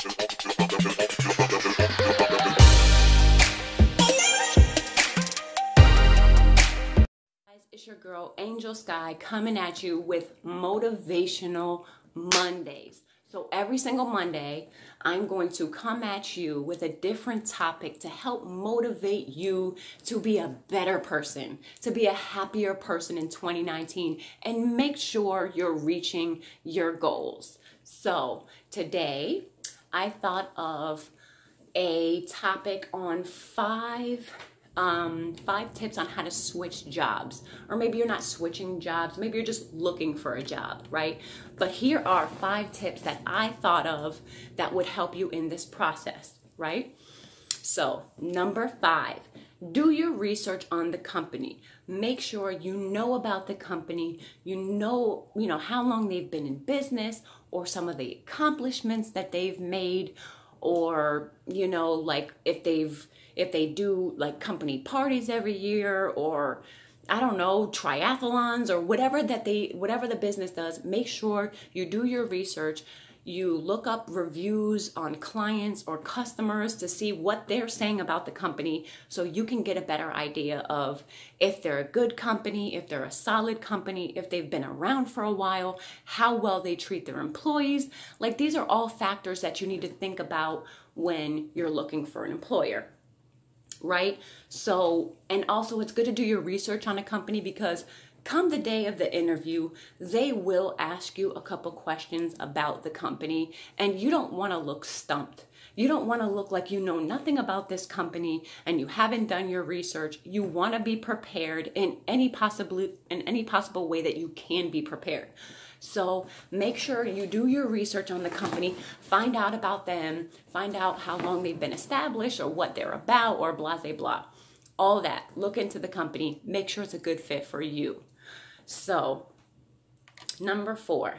It's your girl, Angel Sky, coming at you with Motivational Mondays. So every single Monday, I'm going to come at you with a different topic to help motivate you to be a better person, to be a happier person in 2019, and make sure you're reaching your goals. So today, I thought of a topic on five tips on how to switch jobs. Or maybe you're not switching jobs, maybe you're just looking for a job, right? But here are 5 tips that I thought of that would help you in this process, right? So, number 5, do your research on the company. Make sure you know about the company, you know how long they've been in business, or some of the accomplishments that they've made, or like if they do like company parties every year, or I don't know, triathlons, or whatever the business does. Make sure you do your research. You look up reviews on clients or customers to see what they're saying about the company, so you can get a better idea of if they're a good company, if they're a solid company, if they've been around for a while, how well they treat their employees. Like, these are all factors that you need to think about when you're looking for an employer, right? So, and also it's good to do your research on a company, because come the day of the interview, they will ask you a couple questions about the company, and you don't want to look stumped. You don't want to look like you know nothing about this company and you haven't done your research. You want to be prepared in any possible way that you can be prepared. So make sure you do your research on the company, find out about them, find out how long they've been established or what they're about, or blah, blah, blah. All that. Look into the company. Make sure it's a good fit for you. So, number 4,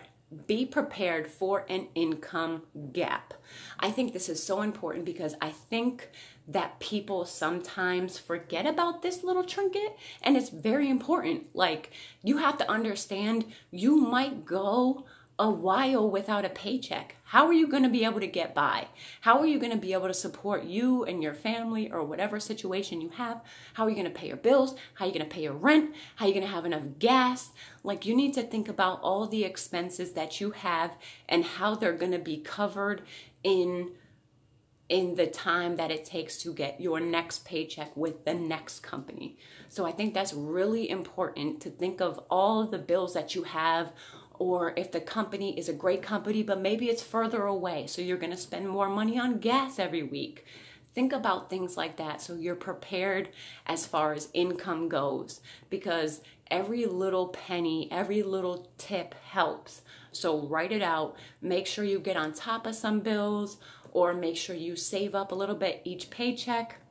be prepared for an income gap. I think this is so important, because I think that people sometimes forget about this little trinket, and it's very important. Like, you have to understand, you might go a while without a paycheck. How are you going to be able to get by? How are you going to be able to support you and your family, or whatever situation you have? How are you going to pay your bills? How are you going to pay your rent? How are you going to have enough gas? Like, you need to think about all the expenses that you have and how they're going to be covered in the time that it takes to get your next paycheck with the next company. So I think that's really important, to think of all of the bills that you have. Or if the company is a great company, but maybe it's further away, so you're going to spend more money on gas every week. Think about things like that, so you're prepared as far as income goes, because every little penny, every little tip helps. So write it out. Make sure you get on top of some bills, or make sure you save up a little bit each paycheck.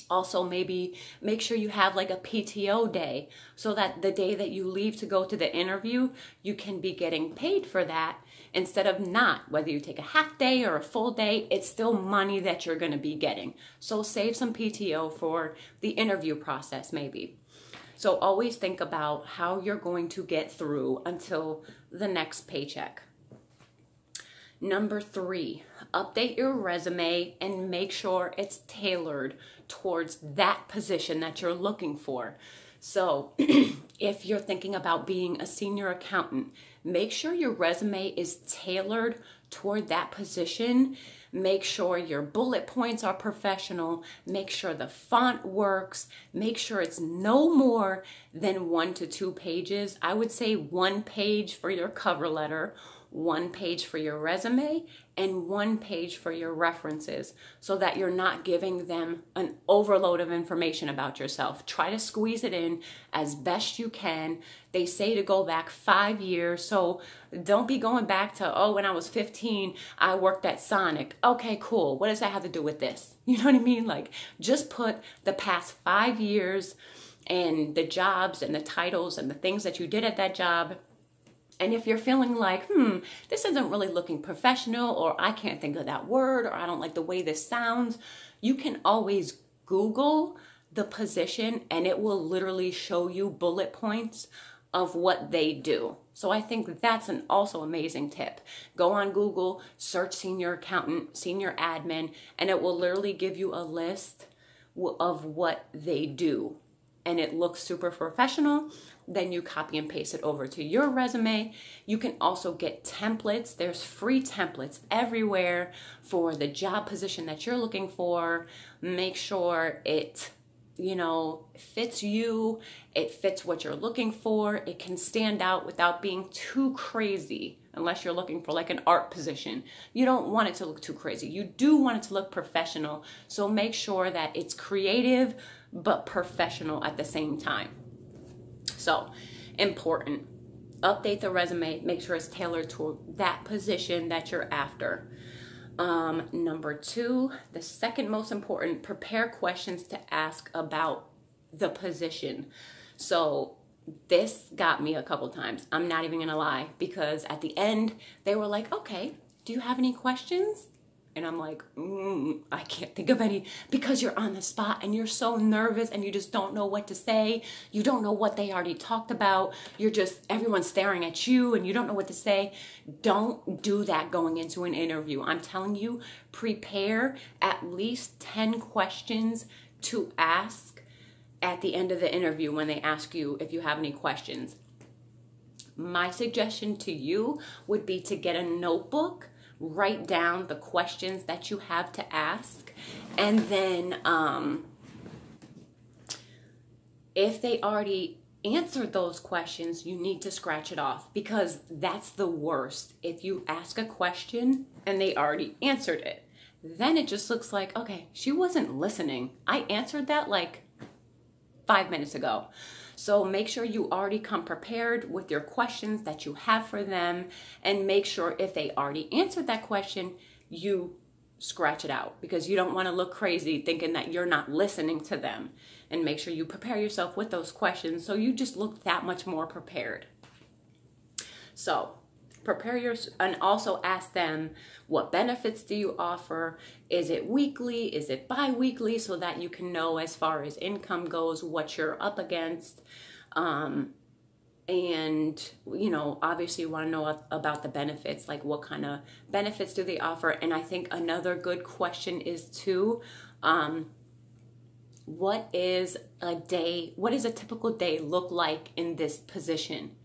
Also, maybe make sure you have like a PTO day, so that the day that you leave to go to the interview, you can be getting paid for that instead of not. Whether you take a half day or a full day, it's still money that you're going to be getting. So save some PTO for the interview process maybe. So always think about how you're going to get through until the next paycheck. Number 3, update your resume and make sure it's tailored towards that position that you're looking for. So if you're thinking about being a senior accountant, make sure your resume is tailored toward that position. Make sure your bullet points are professional. Make sure the font works. Make sure it's no more than 1 to 2 pages. I would say 1 page for your cover letter, 1 page for your resume, and 1 page for your references, so that you're not giving them an overload of information about yourself. Try to squeeze it in as best you can. They say to go back 5 years, so don't be going back to, oh, when I was 15, I worked at Sonic. Okay, cool. What does that have to do with this? You know what I mean? Like, just put the past 5 years and the jobs and the titles and the things that you did at that job. And if you're feeling like, this isn't really looking professional, or I can't think of that word, or I don't like the way this sounds, you can always Google the position, and it will literally show you bullet points of what they do. So I think that's an also amazing tip. Go on Google, search senior accountant, senior admin, and it will literally give you a list of what they do. And it looks super professional. Then you copy and paste it over to your resume. You can also get templates. There's free templates everywhere for the job position that you're looking for. Make sure it, fits you. It fits what you're looking for. It can stand out without being too crazy, unless you're looking for like an art position. You don't want it to look too crazy. You do want it to look professional. So make sure that it's creative, but professional at the same time. So important. Update the resume. Make sure it's tailored to that position that you're after. Number 2, the second most important, prepare questions to ask about the position. So this got me a couple times. I'm not even gonna lie, because at the end they were like, okay, do you have any questions? And I'm like, I can't think of any, because you're on the spot and you're so nervous and you just don't know what to say. You don't know what they already talked about. Everyone's staring at you and you don't know what to say. Don't do that going into an interview. I'm telling you, prepare at least 10 questions to ask at the end of the interview when they ask you if you have any questions. My suggestion to you would be to get a notebook. Write down the questions that you have to ask, and then if they already answered those questions, you need to scratch it off, because that's the worst. If you ask a question and they already answered it, then it just looks like, okay, she wasn't listening. I answered that like 5 minutes ago. So make sure you already come prepared with your questions that you have for them, and make sure if they already answered that question, you scratch it out, because you don't want to look crazy thinking that you're not listening to them. And make sure you prepare yourself with those questions so you just look that much more prepared. So and also ask them, what benefits do you offer? Is it weekly? Is it bi-weekly? So that you can know, as far as income goes, what you're up against. And, obviously you want to know about the benefits, like what kind of benefits do they offer? And I think another good question is too, what is a typical day look like in this position?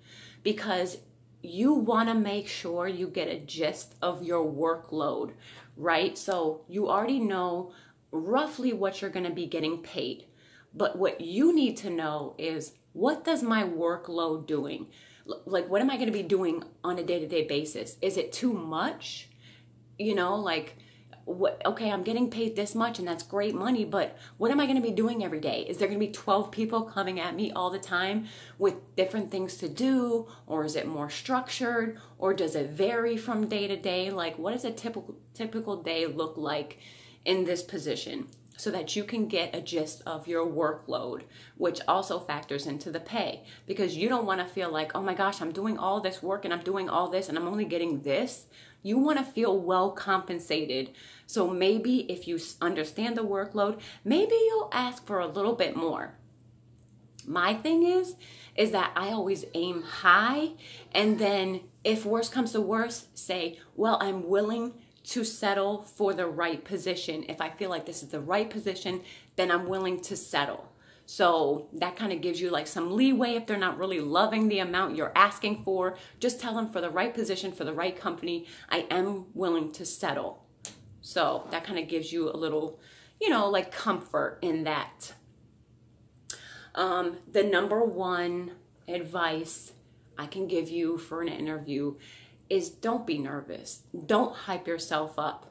Because you want to make sure you get a gist of your workload, right? So you already know roughly what you're going to be getting paid. But what you need to know is, what does my workload doing? Like, what am I going to be doing on a day-to-day basis? Is it too much? Okay, I'm getting paid this much and that's great money, but what am I going to be doing every day? Is there going to be 12 people coming at me all the time with different things to do? Or is it more structured? Or does it vary from day to day? Like, what does a typical day look like in this position? So that you can get a gist of your workload, which also factors into the pay, because you don't want to feel like, oh my gosh, I'm doing all this work and I'm doing all this and I'm only getting this. You want to feel well compensated. So maybe if you understand the workload, maybe you'll ask for a little bit more. My thing is that I always aim high, and then if worse comes to worse, say, well, I'm willing to settle for the right position. If I feel like this is the right position, then I'm willing to settle. So that kind of gives you like some leeway. If they're not really loving the amount you're asking for, just tell them, for the right position, for the right company, I am willing to settle. So that kind of gives you a little, like comfort in that. The number one advice I can give you for an interview is, don't be nervous. Don't hype yourself up.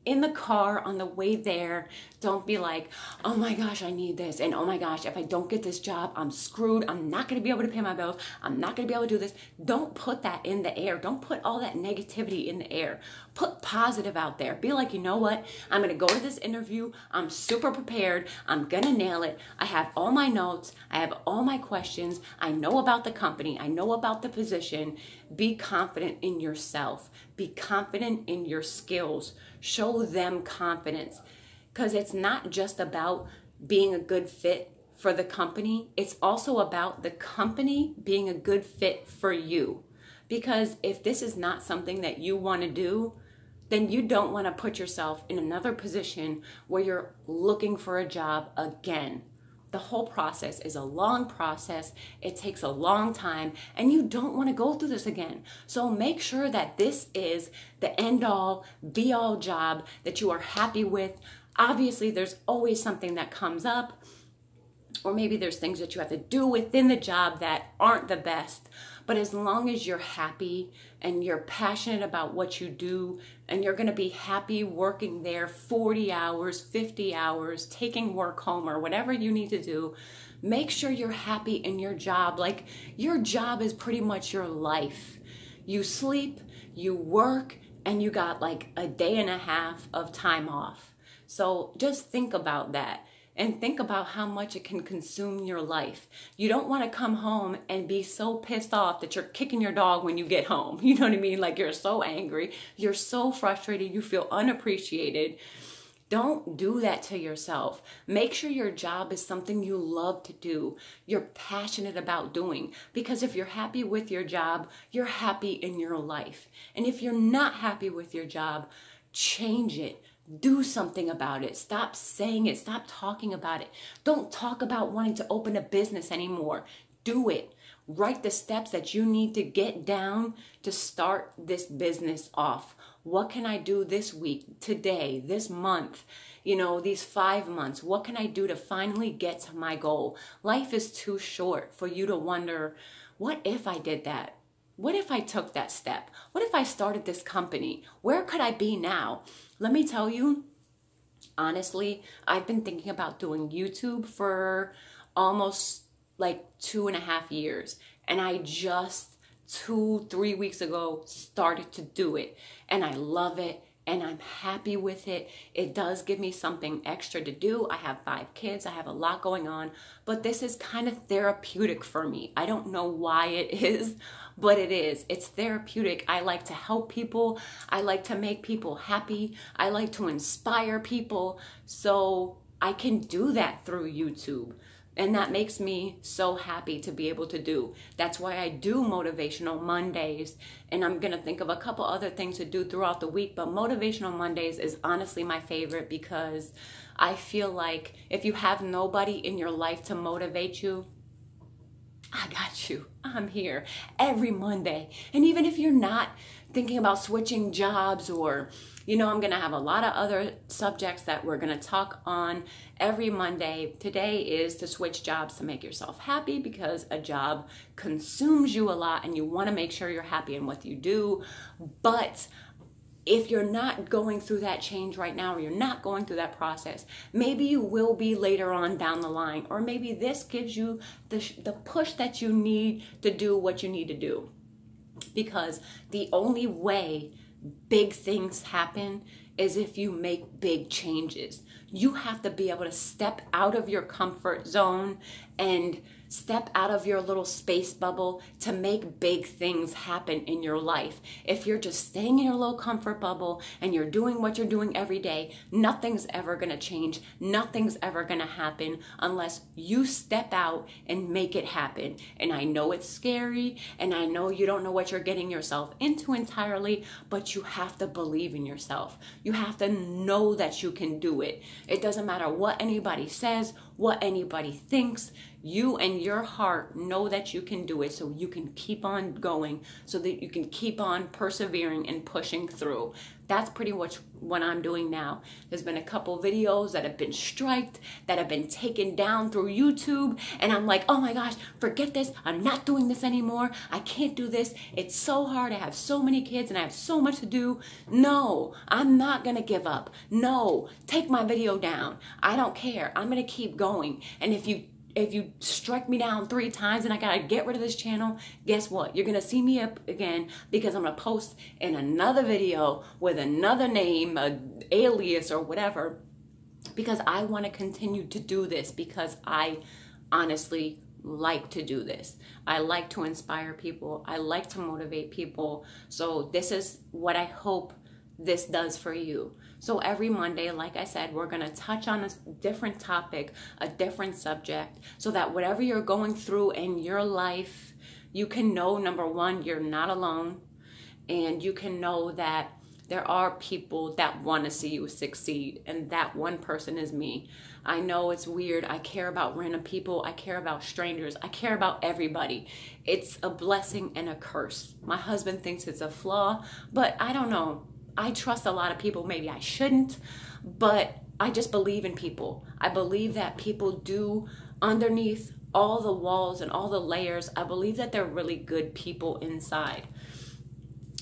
In the car on the way there, don't be like, oh my gosh, I need this. And oh my gosh, if I don't get this job, I'm screwed. I'm not going to be able to pay my bills. I'm not going to be able to do this. Don't put that in the air. Don't put all that negativity in the air. Put positive out there. Be like, you know what? I'm going to go to this interview. I'm super prepared. I'm going to nail it. I have all my notes. I have all my questions. I know about the company. I know about the position. Be confident in yourself. Be confident in your skills. Show them confidence, because it's not just about being a good fit for the company. It's also about the company being a good fit for you. Because if this is not something that you want to do, then you don't want to put yourself in another position where you're looking for a job again. The whole process is a long process. It takes a long time, and you don't want to go through this again. So make sure that this is the end-all, be-all job that you are happy with. Obviously, there's always something that comes up, or maybe there's things that you have to do within the job that aren't the best. But as long as you're happy and you're passionate about what you do, and you're going to be happy working there 40 hours, 50 hours, taking work home, or whatever you need to do, make sure you're happy in your job. Like, your job is pretty much your life. You sleep, you work, and you got like a day and a half of time off. So just think about that. And think about how much it can consume your life. You don't want to come home and be so pissed off that you're kicking your dog when you get home. You know what I mean? Like, you're so angry. You're so frustrated. You feel unappreciated. Don't do that to yourself. Make sure your job is something you love to do, you're passionate about doing. Because if you're happy with your job, you're happy in your life. And if you're not happy with your job, change it. Do something about it. Stop saying it. Stop talking about it. Don't talk about wanting to open a business anymore. Do it. Write the steps that you need to get down to start this business off. What can I do this week, today, this month, these 5 months? What can I do to finally get to my goal? Life is too short for you to wonder, what if I did that? What if I took that step? What if I started this company? Where could I be now? Let me tell you, honestly, I've been thinking about doing YouTube for almost like 2.5 years. And I just 2-3 weeks ago started to do it. And I love it. And I'm happy with it. It does give me something extra to do. I have 5 kids. I have a lot going on. But this is kind of therapeutic for me. I don't know why it is, but it is. It's therapeutic. I like to help people. I like to make people happy. I like to inspire people. So I can do that through YouTube. And that makes me so happy to be able to do. That's why I do Motivational Mondays. And I'm going to think of a couple other things to do throughout the week. But Motivational Mondays is honestly my favorite because I feel like if you have nobody in your life to motivate you, I got you. I'm here every Monday. And even if you're not thinking about switching jobs or, I'm going to have a lot of other subjects that we're going to talk on every Monday. Today is to switch jobs to make yourself happy because a job consumes you a lot and you want to make sure you're happy in what you do. But if you're not going through that change right now, or you're not going through that process, maybe you will be later on down the line, or maybe this gives you the push that you need to do what you need to do. Because the only way big things happen is if you make big changes. You have to be able to step out of your comfort zone and step out of your little space bubble to make big things happen in your life. If you're just staying in your little comfort bubble and you're doing what you're doing every day, nothing's ever going to change. Nothing's ever going to happen unless you step out and make it happen. And I know it's scary, and I know you don't know what you're getting yourself into entirely, but you have to believe in yourself. You have to know that you can do it. It doesn't matter what anybody says, what anybody thinks. You and your heart know that you can do it, so you can keep on going, so that you can keep on persevering and pushing through. That's pretty much what I'm doing now. There's been a couple videos that have been striked, that have been taken down through YouTube, and I'm like, oh my gosh, forget this. I'm not doing this anymore. I can't do this. It's so hard. I have so many kids and I have so much to do. No, I'm not going to give up. No, take my video down. I don't care. I'm going to keep going. And if you strike me down 3 times and I gotta get rid of this channel, guess what? You're gonna see me up again because I'm gonna post in another video with another name, an alias or whatever, because I wanna continue to do this because I honestly like to do this. I like to inspire people. I like to motivate people. So this is what I hope this does for you. So every Monday, like I said, we're going to touch on a different topic, a different subject, so that whatever you're going through in your life, you can know, number one, you're not alone, and you can know that there are people that want to see you succeed, and that one person is me. I know it's weird. I care about random people. I care about strangers. I care about everybody. It's a blessing and a curse. My husband thinks it's a flaw, but I don't know. I trust a lot of people. Maybe I shouldn't, but I just believe in people. I believe that people do, underneath all the walls and all the layers, I believe that they're really good people inside.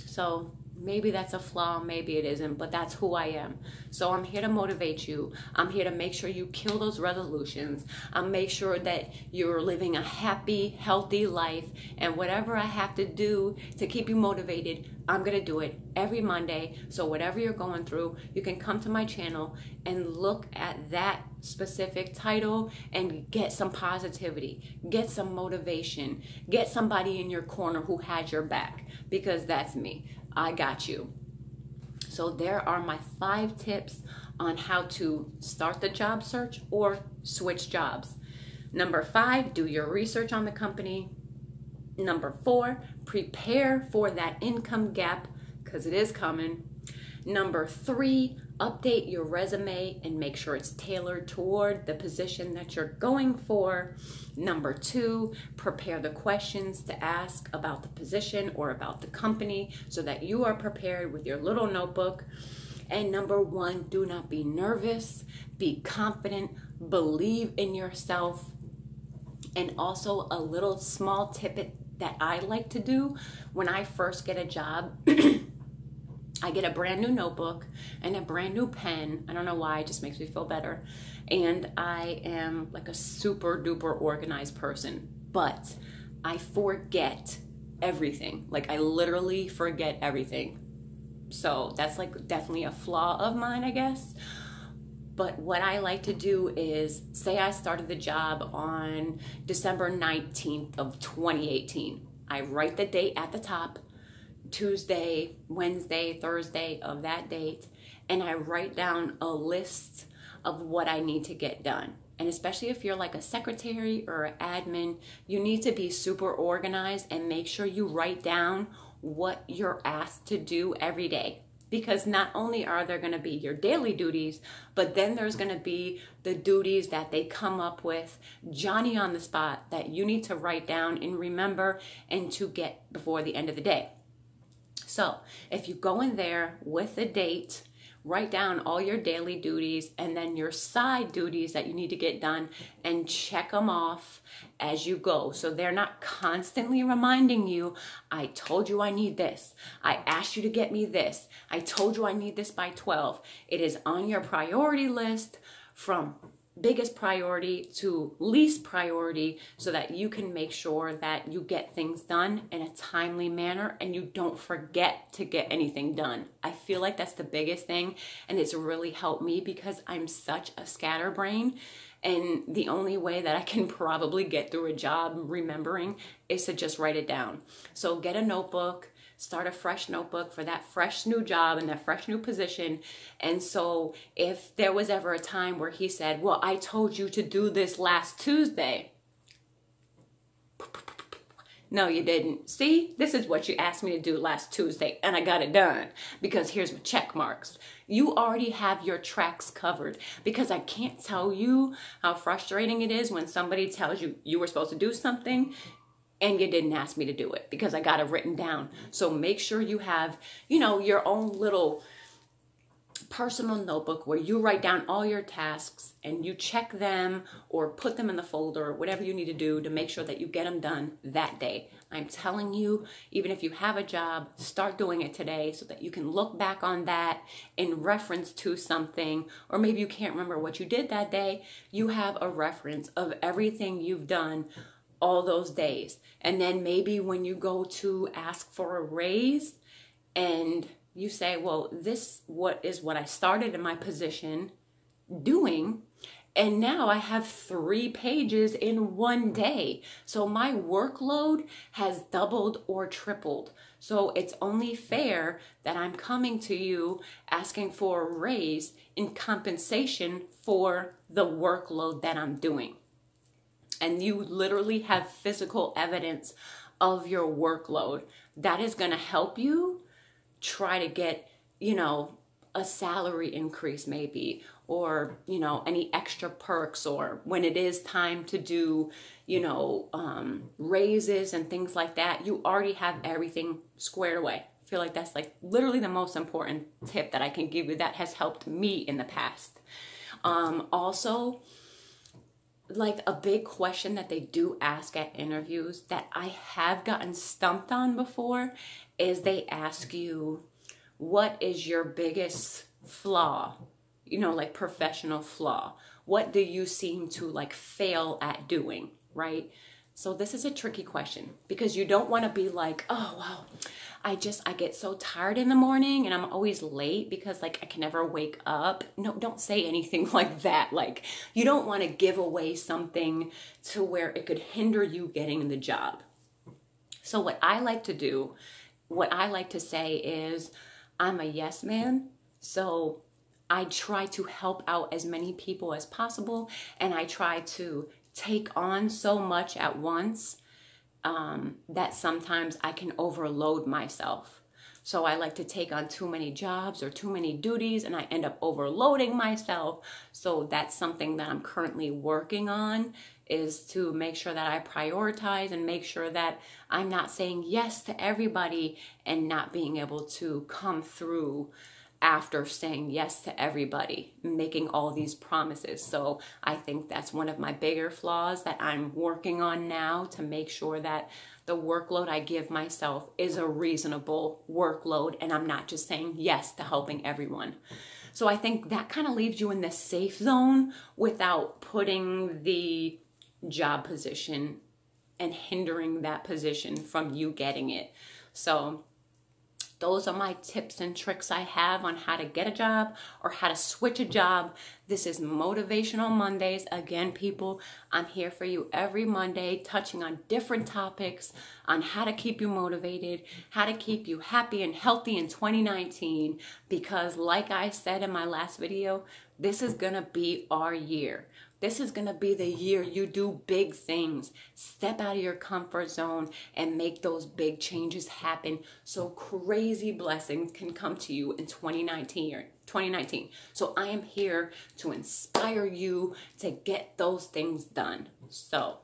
So maybe that's a flaw, maybe it isn't, but that's who I am. So I'm here to motivate you. I'm here to make sure you kill those resolutions. I'll make sure that you're living a happy, healthy life. And whatever I have to do to keep you motivated, I'm going to do it every Monday. So whatever you're going through, you can come to my channel and look at that specific title and get some positivity, get some motivation, get somebody in your corner who has your back, because that's me. I got you. So there are my 5 tips on how to start the job search or switch jobs. Number 5, do your research on the company. Number 4, prepare for that income gap, because it is coming. Number 3, update your resume and make sure it's tailored toward the position that you're going for. Number 2, prepare the questions to ask about the position or about the company so that you are prepared with your little notebook. And number 1, do not be nervous, be confident, believe in yourself. And also a little small tip that I like to do when I first get a job, I get a brand new notebook and a brand new pen. I don't know why, it just makes me feel better. And I am like a super duper organized person, but I forget everything. Like I literally forget everything. So that's like definitely a flaw of mine, I guess. But what I like to do is, say I started the job on December 19th of 2018. I write the date at the top, Tuesday, Wednesday, Thursday of that date, and I write down a list of what I need to get done. And especially if you're like a secretary or an admin, you need to be super organized and make sure you write down what you're asked to do every day. Because not only are there going to be your daily duties, but then there's going to be the duties that they come up with, Johnny on the spot, that you need to write down and remember and to get before the end of the day. So if you go in there with the date, write down all your daily duties and then your side duties that you need to get done and check them off as you go. So they're not constantly reminding you, I told you I need this. I asked you to get me this. I told you I need this by 12. It is on your priority list from biggest priority to least priority so that you can make sure that you get things done in a timely manner and you don't forget to get anything done. I feel like that's the biggest thing, and it's really helped me because I'm such a scatterbrain, and the only way that I can probably get through a job remembering is to just write it down. So get a notebook, start a fresh notebook for that fresh new job and that fresh new position. And so if there was ever a time where he said, well, I told you to do this last Tuesday. No, you didn't. See, this is what you asked me to do last Tuesday and I got it done because here's my check marks. You already have your tracks covered, because I can't tell you how frustrating it is when somebody tells you you were supposed to do something and you didn't ask me to do it because I got it written down. So make sure you have, your own little personal notebook where you write down all your tasks and you check them or put them in the folder or whatever you need to do to make sure that you get them done that day. I'm telling you, even if you have a job, start doing it today so that you can look back on that in reference to something, or maybe you can't remember what you did that day. You have a reference of everything you've done all those days. And then maybe when you go to ask for a raise and you say, well, this is what I started in my position doing, And now I have 3 pages in one day. So my workload has doubled or tripled. So it's only fair that I'm coming to you asking for a raise in compensation for the workload that I'm doing. And you literally have physical evidence of your workload. That is going to help you try to get, a salary increase maybe, or, any extra perks, or when it is time to do, raises and things like that, you already have everything squared away. I feel like that's like literally the most important tip that I can give you that has helped me in the past. Also, like a big question that they do ask at interviews that I have gotten stumped on before is they ask you, what is your biggest flaw? Like professional flaw. What do you seem to like fail at doing, right? So this is a tricky question because you don't want to be like, oh, wow, I get so tired in the morning and I'm always late because like I can never wake up. No, don't say anything like that. Like you don't want to give away something to where it could hinder you getting the job. So what I like to say is I'm a yes man. So I try to help out as many people as possible, and I try to take on so much at once that sometimes I can overload myself. So I like to take on too many jobs or too many duties, and I end up overloading myself. So that's something that I'm currently working on, is to make sure that I prioritize and make sure that I'm not saying yes to everybody and not being able to come through after saying yes to everybody, making all these promises. So I think that's one of my bigger flaws that I'm working on now, to make sure that the workload I give myself is a reasonable workload and I'm not just saying yes to helping everyone. So I think that kind of leaves you in the safe zone without putting the job position and hindering that position from you getting it. So those are my tips and tricks I have on how to get a job or how to switch a job. This is Motivational Mondays. Again, people, I'm here for you every Monday, touching on different topics on how to keep you motivated, how to keep you happy and healthy in 2019. Because like I said in my last video, this is going to be our year. This is going to be the year you do big things, step out of your comfort zone and make those big changes happen so crazy blessings can come to you in 2019. So I am here to inspire you to get those things done. So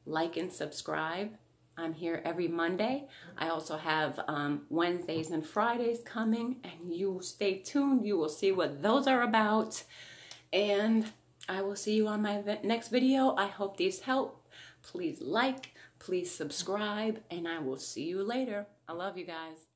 like and subscribe. I'm here every Monday. I also have Wednesdays and Fridays coming, and you stay tuned. You will see what those are about. And I will see you on my next video. I hope these help. Please like, please subscribe, and I will see you later. I love you guys.